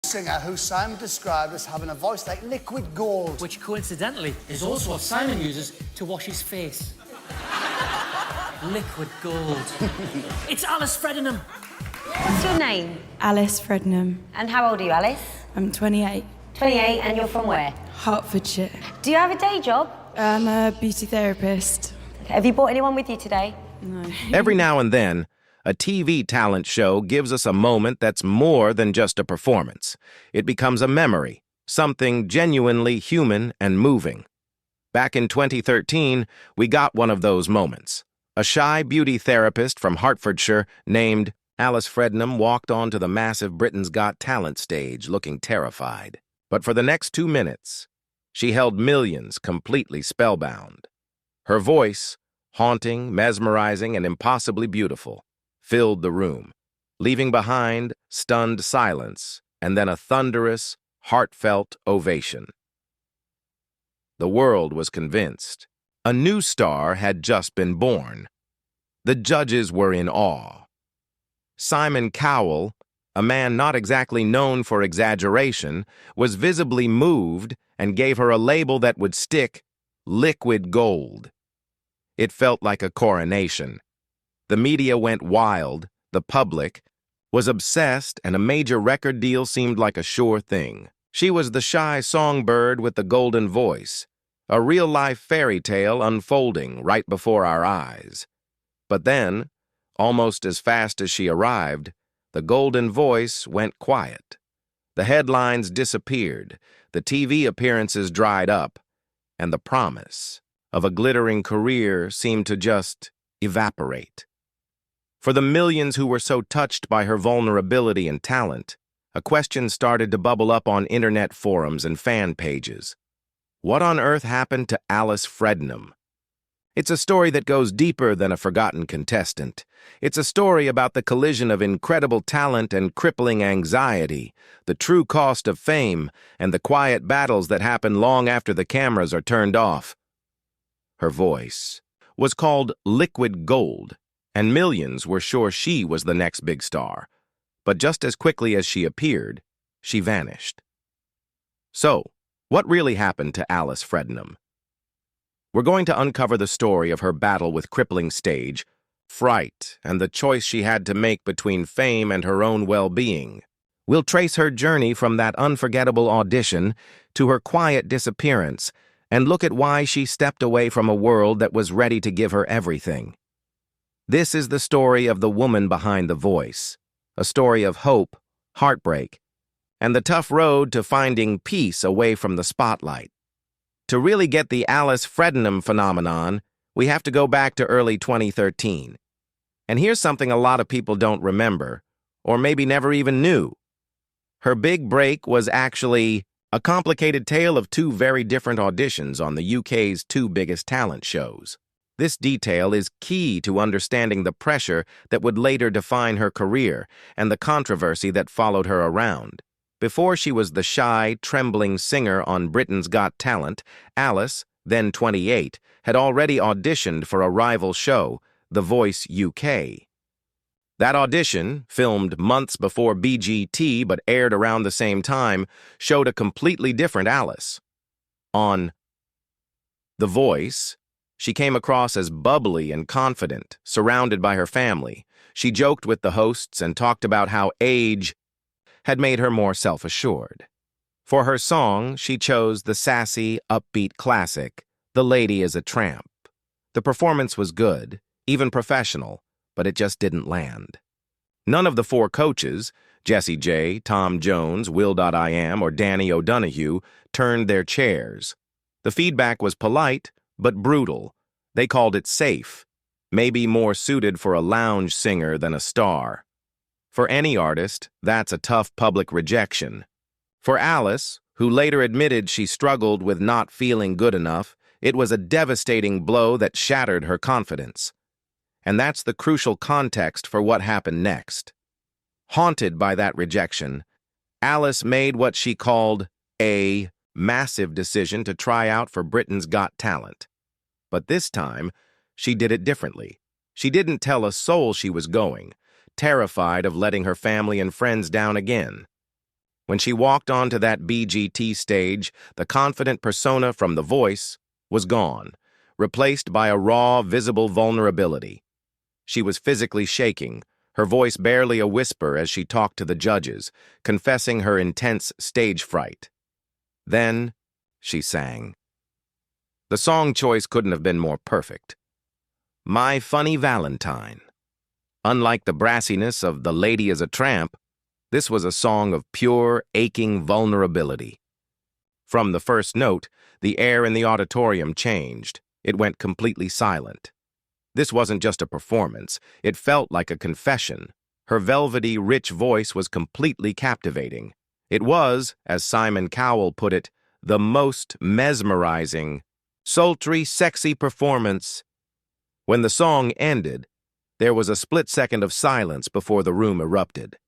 singer who Simon described as having a voice like liquid gold. Which coincidentally is also what Simon uses to wash his face. Liquid gold. It's Alice Fredenham. What's your name? Alice Fredenham. And how old are you, Alice? I'm 28. 28, and you're from where? Hertfordshire. Do you have a day job? I'm a beauty therapist. Okay. Have you brought anyone with you today? No. Every now and then, a TV talent show gives us a moment that's more than just a performance. It becomes a memory, something genuinely human and moving. Back in 2013, we got one of those moments. A shy beauty therapist from Hertfordshire named Alice Fredenham walked onto the massive Britain's Got Talent stage looking terrified. But for the next 2 minutes, she held millions completely spellbound. Her voice, haunting, mesmerizing, and impossibly beautiful, filled the room, leaving behind stunned silence and then a thunderous, heartfelt ovation. The world was convinced. A new star had just been born. The judges were in awe. Simon Cowell, a man not exactly known for exaggeration, was visibly moved and gave her a label that would stick: liquid gold. It felt like a coronation. The media went wild, the public was obsessed, and a major record deal seemed like a sure thing. She was the shy songbird with the golden voice, a real-life fairy tale unfolding right before our eyes. But then, almost as fast as she arrived, the golden voice went quiet. The headlines disappeared, the TV appearances dried up, and the promise of a glittering career seemed to just evaporate. For the millions who were so touched by her vulnerability and talent, a question started to bubble up on internet forums and fan pages. What on earth happened to Alice Fredenham? It's a story that goes deeper than a forgotten contestant. It's a story about the collision of incredible talent and crippling anxiety, the true cost of fame, and the quiet battles that happen long after the cameras are turned off. Her voice was called liquid gold, and millions were sure she was the next big star. But just as quickly as she appeared, she vanished. So, what really happened to Alice Fredenham? We're going to uncover the story of her battle with crippling stage fright and the choice she had to make between fame and her own well-being. We'll trace her journey from that unforgettable audition to her quiet disappearance and look at why she stepped away from a world that was ready to give her everything. This is the story of the woman behind the voice, a story of hope, heartbreak, and the tough road to finding peace away from the spotlight. To really get the Alice Fredenham phenomenon, we have to go back to early 2013. And here's something a lot of people don't remember, or maybe never even knew. Her big break was actually a complicated tale of two very different auditions on the UK's two biggest talent shows. This detail is key to understanding the pressure that would later define her career and the controversy that followed her around. Before she was the shy, trembling singer on Britain's Got Talent, Alice, then 28, had already auditioned for a rival show, The Voice UK. That audition, filmed months before BGT but aired around the same time, showed a completely different Alice. On The Voice, she came across as bubbly and confident, surrounded by her family. She joked with the hosts and talked about how age had made her more self-assured. For her song, she chose the sassy, upbeat classic, The Lady is a Tramp. The performance was good, even professional, but it just didn't land. None of the four coaches, Jessie J, Tom Jones, Will.I.am, or Danny O'Donoghue, turned their chairs. The feedback was polite, but brutal. They called it safe, maybe more suited for a lounge singer than a star. For any artist, that's a tough public rejection. For Alice, who later admitted she struggled with not feeling good enough, it was a devastating blow that shattered her confidence. And that's the crucial context for what happened next. Haunted by that rejection, Alice made what she called a massive decision to try out for Britain's Got Talent. But this time, she did it differently. She didn't tell a soul she was going, terrified of letting her family and friends down again. When she walked onto that BGT stage, the confident persona from The Voice was gone, replaced by a raw, visible vulnerability. She was physically shaking, her voice barely a whisper as she talked to the judges, confessing her intense stage fright. Then, she sang. The song choice couldn't have been more perfect. My Funny Valentine. Unlike the brassiness of The Lady is a Tramp, this was a song of pure, aching vulnerability. From the first note, the air in the auditorium changed. It went completely silent. This wasn't just a performance. It felt like a confession. Her velvety, rich voice was completely captivating. It was, as Simon Cowell put it, the most mesmerizing, sultry, sexy performance. When the song ended, there was a split second of silence before the room erupted.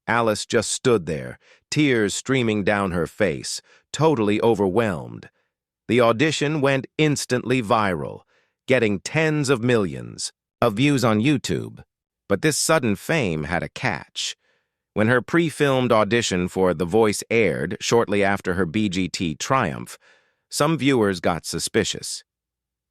Alice just stood there, tears streaming down her face, totally overwhelmed. The audition went instantly viral, getting tens of millions of views on YouTube. But this sudden fame had a catch. When her pre-filmed audition for The Voice aired shortly after her BGT triumph, some viewers got suspicious.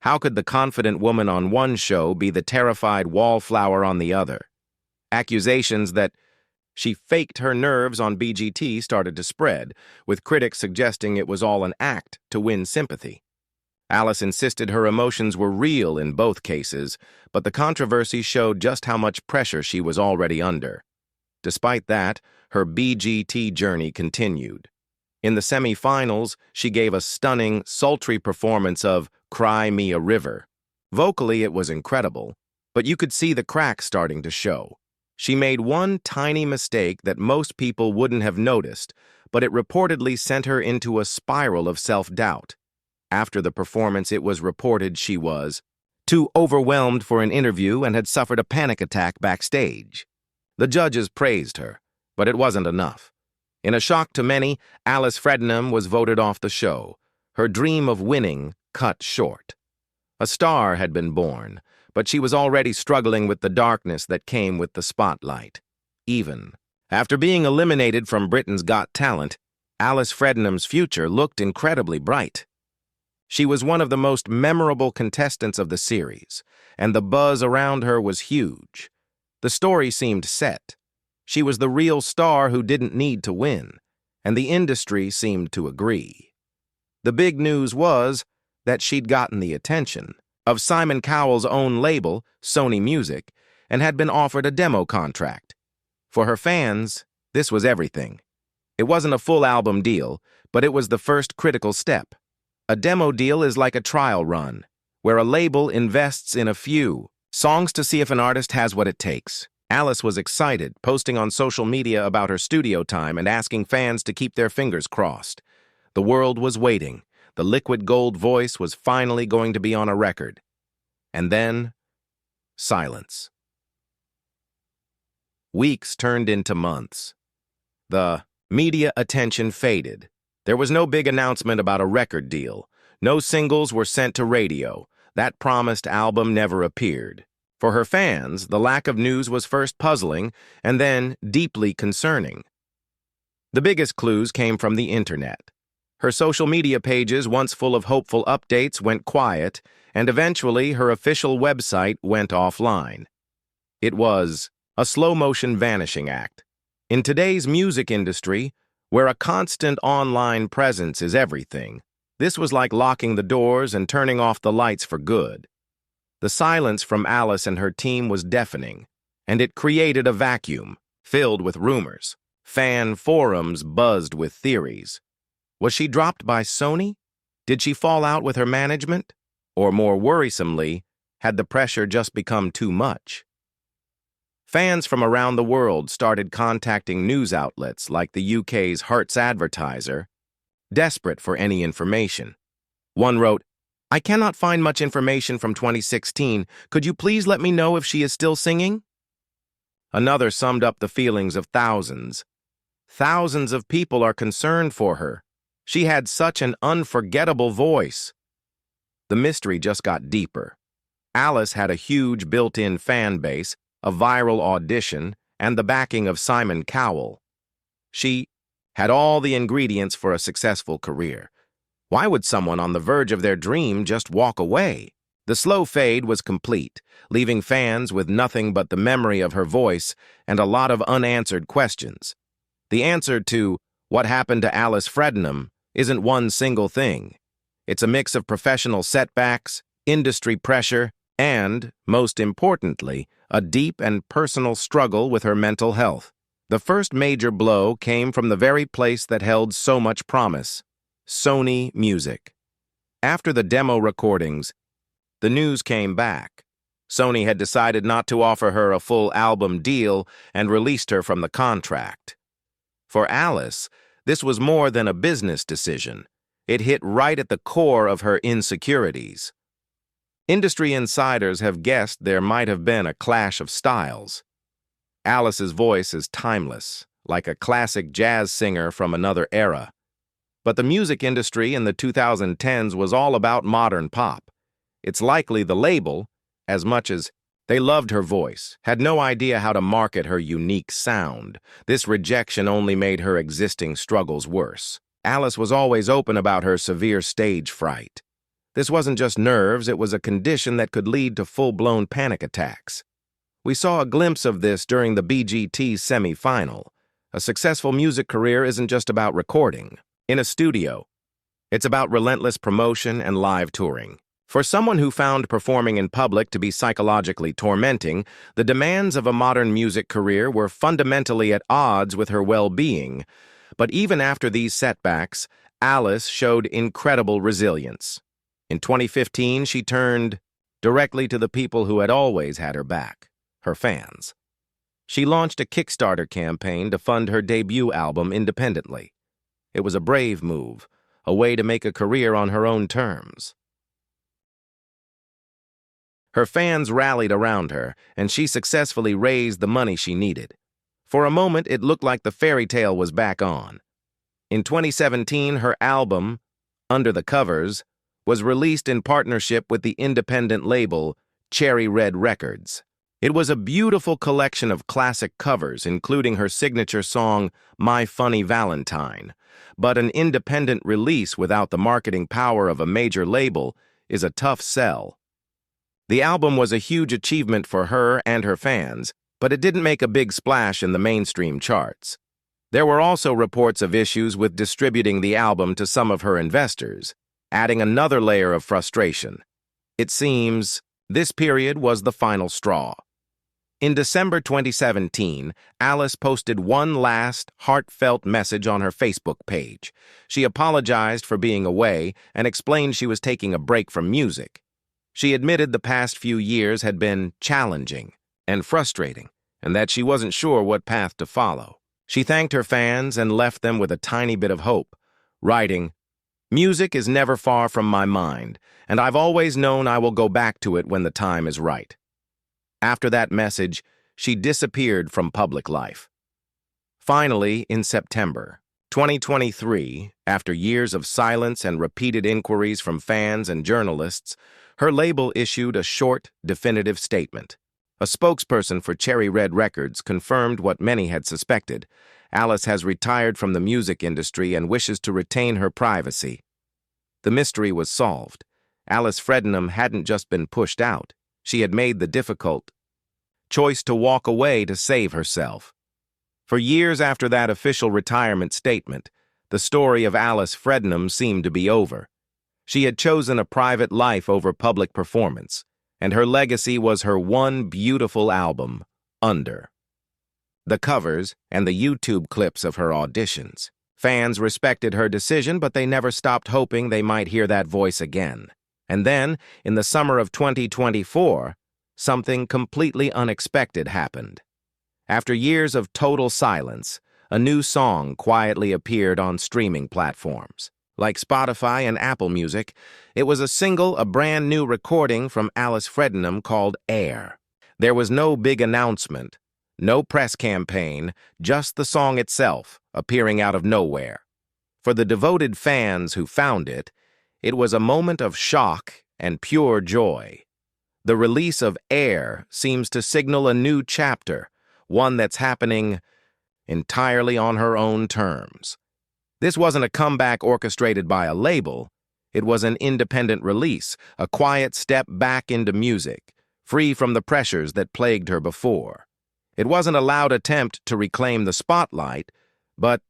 How could the confident woman on one show be the terrified wallflower on the other? Accusations that she faked her nerves on BGT started to spread, with critics suggesting it was all an act to win sympathy. Alice insisted her emotions were real in both cases, but the controversy showed just how much pressure she was already under. Despite that, her BGT journey continued. In the semi-finals, she gave a stunning, sultry performance of Cry Me a River. Vocally, it was incredible, but you could see the cracks starting to show. She made one tiny mistake that most people wouldn't have noticed, but it reportedly sent her into a spiral of self-doubt. After the performance, it was reported she was too overwhelmed for an interview and had suffered a panic attack backstage. The judges praised her, but it wasn't enough. In a shock to many, Alice Fredenham was voted off the show. Her dream of winning cut short. A star had been born, but she was already struggling with the darkness that came with the spotlight. Even after being eliminated from Britain's Got Talent, Alice Fredenham's future looked incredibly bright. She was one of the most memorable contestants of the series, and the buzz around her was huge. The story seemed set. She was the real star who didn't need to win, and the industry seemed to agree. The big news was that she'd gotten the attention of Simon Cowell's own label, Sony Music, and had been offered a demo contract. For her fans, this was everything. It wasn't a full album deal, but it was the first critical step. A demo deal is like a trial run, where a label invests in a few songs to see if an artist has what it takes. Alice was excited, posting on social media about her studio time and asking fans to keep their fingers crossed. The world was waiting. The liquid gold voice was finally going to be on a record. And then, silence. Weeks turned into months. The media attention faded. There was no big announcement about a record deal. No singles were sent to radio. That promised album never appeared. For her fans, the lack of news was first puzzling and then deeply concerning. The biggest clues came from the internet. Her social media pages, once full of hopeful updates, went quiet, and eventually her official website went offline. It was a slow-motion vanishing act. In today's music industry, where a constant online presence is everything, this was like locking the doors and turning off the lights for good. The silence from Alice and her team was deafening, and it created a vacuum, filled with rumors. Fan forums buzzed with theories. Was she dropped by Sony? Did she fall out with her management? Or more worrisomely, had the pressure just become too much? Fans from around the world started contacting news outlets like the UK's Hertz Advertiser, desperate for any information. One wrote, "I cannot find much information from 2016. Could you please let me know if she is still singing?" Another summed up the feelings of thousands. Thousands of people are concerned for her. She had such an unforgettable voice. The mystery just got deeper. Alice had a huge built-in fan base, a viral audition, and the backing of Simon Cowell. She had all the ingredients for a successful career. Why would someone on the verge of their dream just walk away? The slow fade was complete, leaving fans with nothing but the memory of her voice and a lot of unanswered questions. The answer to what happened to Alice Fredenham isn't one single thing. It's a mix of professional setbacks, industry pressure, and, most importantly, a deep and personal struggle with her mental health. The first major blow came from the very place that held so much promise: Sony Music. After the demo recordings, the news came back. Sony had decided not to offer her a full album deal and released her from the contract. For Alice, this was more than a business decision. It hit right at the core of her insecurities. Industry insiders have guessed there might have been a clash of styles. Alice's voice is timeless, like a classic jazz singer from another era. But the music industry in the 2010s was all about modern pop. It's likely the label, as much as they loved her voice, had no idea how to market her unique sound. This rejection only made her existing struggles worse. Alice was always open about her severe stage fright. This wasn't just nerves, it was a condition that could lead to full-blown panic attacks. We saw a glimpse of this during the BGT semi-final. A successful music career isn't just about recording in a studio. It's about relentless promotion and live touring. For someone who found performing in public to be psychologically tormenting, the demands of a modern music career were fundamentally at odds with her well-being. But even after these setbacks, Alice showed incredible resilience. In 2015, she turned directly to the people who had always had her back, her fans. She launched a Kickstarter campaign to fund her debut album independently. It was a brave move, a way to make a career on her own terms. Her fans rallied around her, and she successfully raised the money she needed. For a moment, it looked like the fairy tale was back on. In 2017, her album, Under the Covers, was released in partnership with the independent label Cherry Red Records. It was a beautiful collection of classic covers, including her signature song, My Funny Valentine. But an independent release without the marketing power of a major label is a tough sell. The album was a huge achievement for her and her fans, but it didn't make a big splash in the mainstream charts. There were also reports of issues with distributing the album to some of her investors, adding another layer of frustration. It seems this period was the final straw. In December 2017, Alice posted one last, heartfelt message on her Facebook page. She apologized for being away and explained she was taking a break from music. She admitted the past few years had been challenging and frustrating, and that she wasn't sure what path to follow. She thanked her fans and left them with a tiny bit of hope, writing, "Music is never far from my mind, and I've always known I will go back to it when the time is right." After that message, she disappeared from public life. Finally, in September 2023, after years of silence and repeated inquiries from fans and journalists, her label issued a short, definitive statement. A spokesperson for Cherry Red Records confirmed what many had suspected. Alice has retired from the music industry and wishes to retain her privacy. The mystery was solved. Alice Fredenham hadn't just been pushed out. She had made the difficult choice to walk away to save herself. For years after that official retirement statement, the story of Alice Fredenham seemed to be over. She had chosen a private life over public performance, and her legacy was her one beautiful album, Under the Covers and the YouTube clips of her auditions. Fans respected her decision, but they never stopped hoping they might hear that voice again. And then, in the summer of 2024, something completely unexpected happened. After years of total silence, a new song quietly appeared on streaming platforms. Like Spotify and Apple Music, it was a single, a brand new recording from Alice Fredenham called Air. There was no big announcement, no press campaign, just the song itself, appearing out of nowhere. For the devoted fans who found it, it was a moment of shock and pure joy. The release of Air seems to signal a new chapter, one that's happening entirely on her own terms. This wasn't a comeback orchestrated by a label. It was an independent release, a quiet step back into music, free from the pressures that plagued her before. It wasn't a loud attempt to reclaim the spotlight, but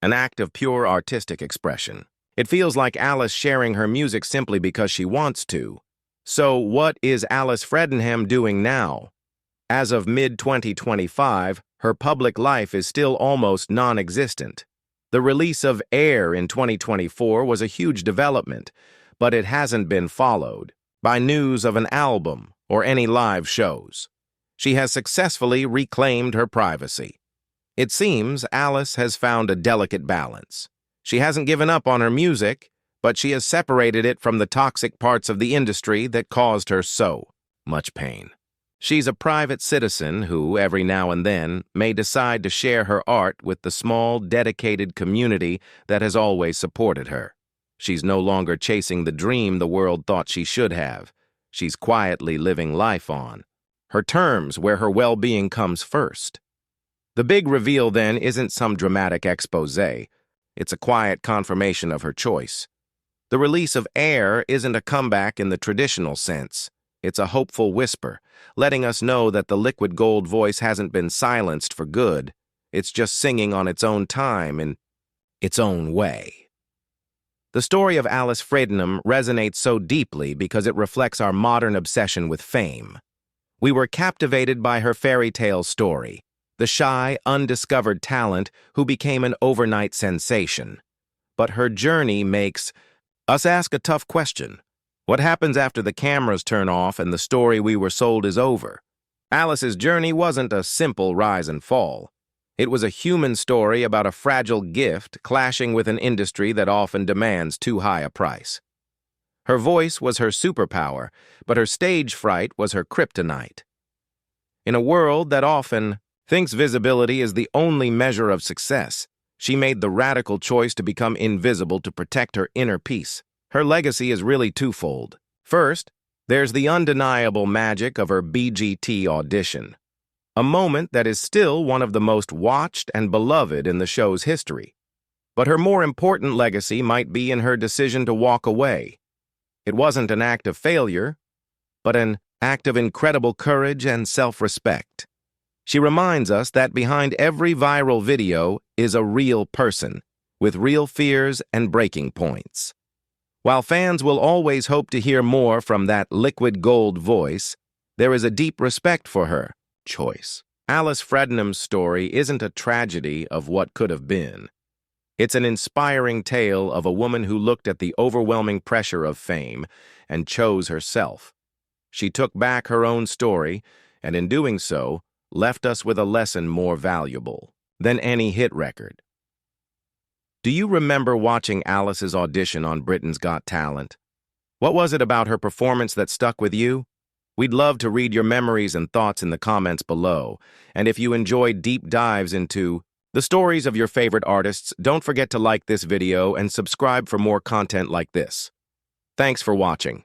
an act of pure artistic expression. It feels like Alice sharing her music simply because she wants to. So what is Alice Fredenham doing now? As of mid-2025, her public life is still almost non-existent. The release of Air in 2024 was a huge development, but it hasn't been followed by news of an album or any live shows. She has successfully reclaimed her privacy. It seems Alice has found a delicate balance. She hasn't given up on her music, but she has separated it from the toxic parts of the industry that caused her so much pain. She's a private citizen who, every now and then, may decide to share her art with the small, dedicated community that has always supported her. She's no longer chasing the dream the world thought she should have. She's quietly living life on her terms, where her well-being comes first. The big reveal, then, isn't some dramatic exposé. It's a quiet confirmation of her choice. The release of Air isn't a comeback in the traditional sense. It's a hopeful whisper, letting us know that the liquid gold voice hasn't been silenced for good. It's just singing on its own time in its own way. The story of Alice Fredenham resonates so deeply because it reflects our modern obsession with fame. We were captivated by her fairy tale story, the shy, undiscovered talent who became an overnight sensation. But her journey makes us ask a tough question. What happens after the cameras turn off and the story we were sold is over? Alice's journey wasn't a simple rise and fall. It was a human story about a fragile gift clashing with an industry that often demands too high a price. Her voice was her superpower, but her stage fright was her kryptonite. In a world that often thinks visibility is the only measure of success, she made the radical choice to become invisible to protect her inner peace. Her legacy is really twofold. First, there's the undeniable magic of her BGT audition, a moment that is still one of the most watched and beloved in the show's history. But her more important legacy might be in her decision to walk away. It wasn't an act of failure, but an act of incredible courage and self-respect. She reminds us that behind every viral video is a real person, with real fears and breaking points. While fans will always hope to hear more from that liquid gold voice, there is a deep respect for her choice. Alice Fredenham's story isn't a tragedy of what could have been. It's an inspiring tale of a woman who looked at the overwhelming pressure of fame and chose herself. She took back her own story, and in doing so, left us with a lesson more valuable than any hit record. Do you remember watching Alice's audition on Britain's Got Talent? What was it about her performance that stuck with you? We'd love to read your memories and thoughts in the comments below. And if you enjoyed deep dives into the stories of your favorite artists, don't forget to like this video and subscribe for more content like this. Thanks for watching.